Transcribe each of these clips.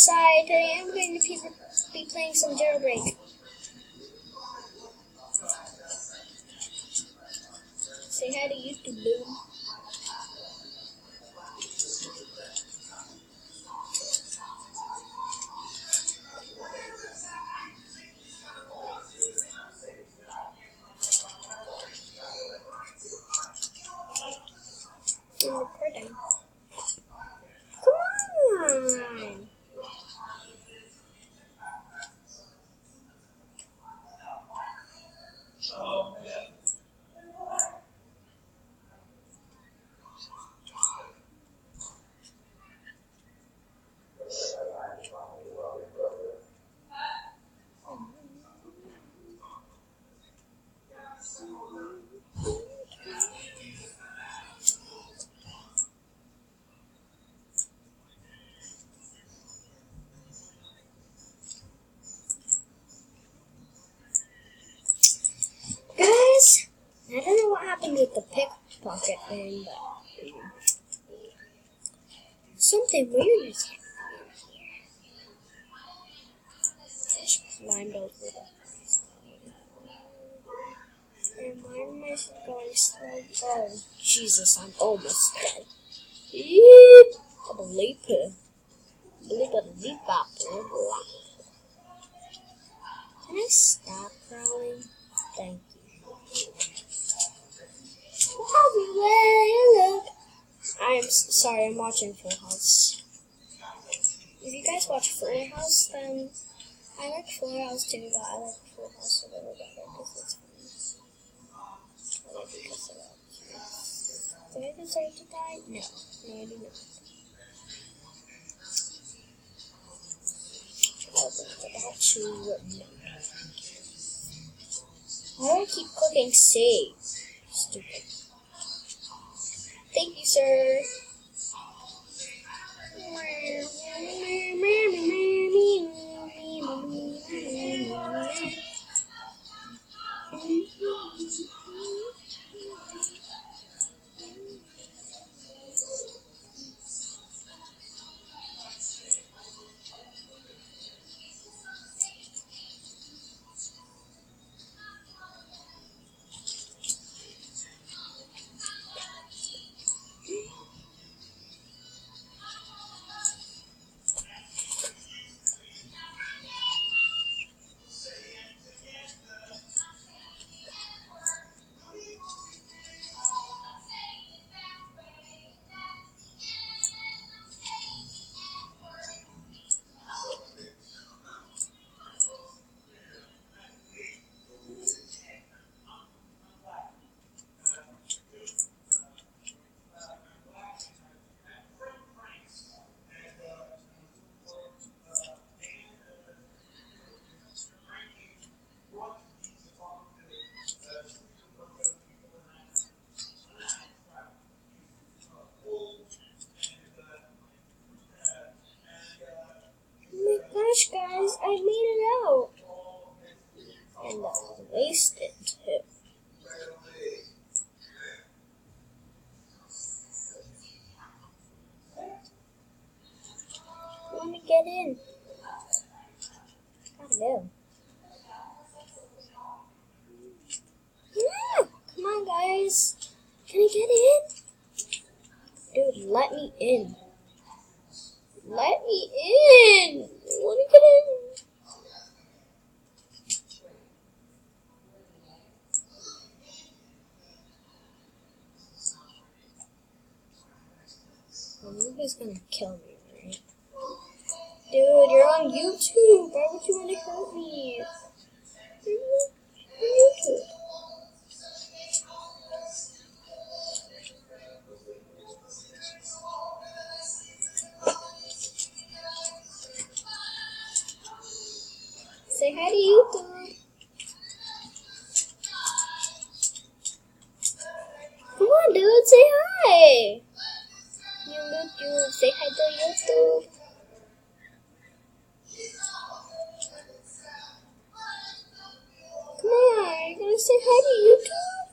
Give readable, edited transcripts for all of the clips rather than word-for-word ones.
inside. Today I'm going to be playing some Jailbreak. Say hi to YouTube, dude. I'm recording. Come on! Guys, I don't know what happened with the pickpocket thing, but something weird is happening here. Climbed over the and why am I going slow? Oh, Jesus, I'm almost dead. Eep! I believe it. Can I stop crawling? Thank you. Everywhere you look. I'm sorry, I'm watching Full House. If you guys watch Full House, then I like Full House too, but I like Full House a little better because it's funny. I like it because of that. Do I deserve to die? No. No, I do not. About to no. Why do I keep clicking save? Stupid. Thank you, sir. Gosh, guys, I made it out. And I wasted too. Let me get in. Gotta go. Yeah, come on, guys. Can I get in? Dude, let me in. Let me in. I want to get in. Nobody's gonna kill me, right? Dude, you're on YouTube. Why would you want to hurt me? You're on YouTube. Say hi to YouTube. Come on, dude. Say hi. YouTube. Say hi to YouTube. Come on. You're gonna say hi to YouTube?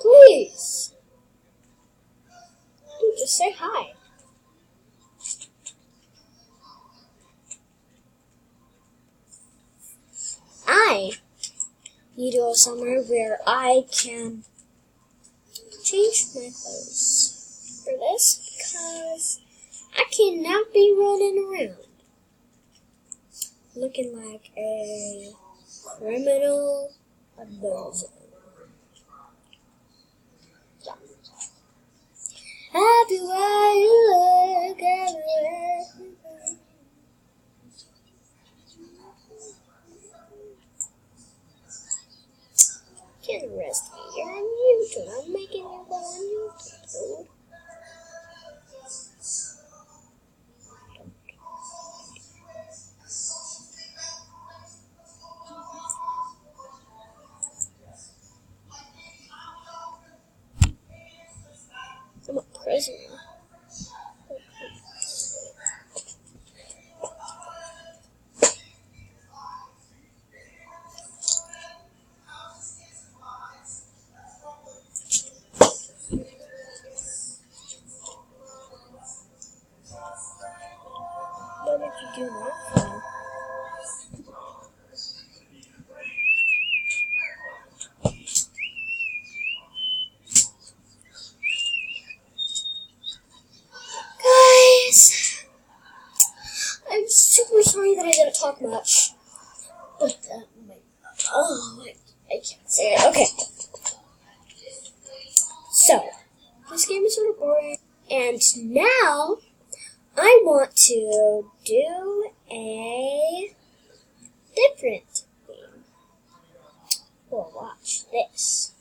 Please. Dude, just say hi. need to go somewhere where I can change my clothes for this, because I cannot be running around looking like a criminal bozo. Yeah. Everywhere you look, everywhere you go. Can't arrest me. You're on YouTube. I'm making you go on YouTube, dude. I'm a prisoner. What did you do that for? Guys, I'm super sorry that I didn't talk much. But, I can't say it. Okay. So, this game is sort of boring. And now, I want to do a different game. Well, watch this.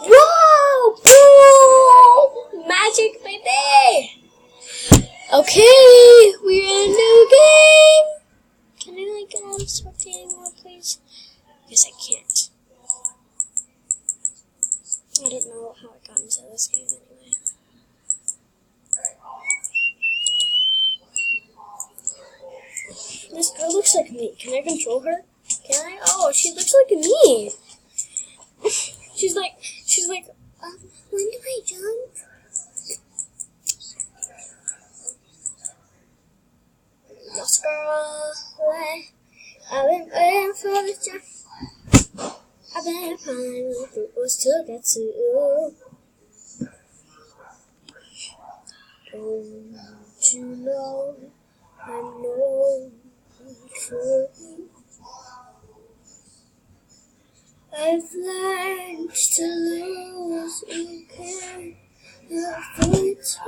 Whoa! Boom! Magic, baby! Okay, we're in a new game. Can I, get out of spectating mode, please? Yes, I can't. I don't know how I got into this game anyway. This girl looks like me. Can I control her? Can I? Oh, she looks like me. she's like, when do I jump? Yes, girl. I've been waiting for the jump. I've been finding what was to get to. Don't you know I know for you. I've learned to lose. You can't afford to.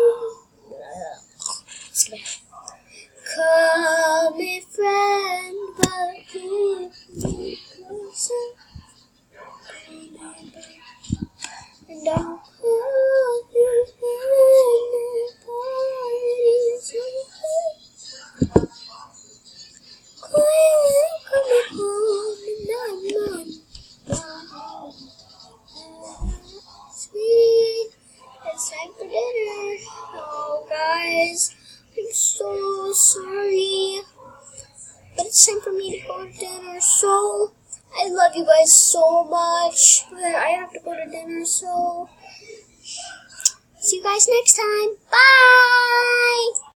Call me friend, but keep me closer. And I'll call you anybody. Coming home, and I'm not sweet. It's time for dinner. Oh, guys, I'm so sorry, but it's time for me to go to dinner. So I love you guys so much, but I have to go to dinner. So see you guys next time. Bye.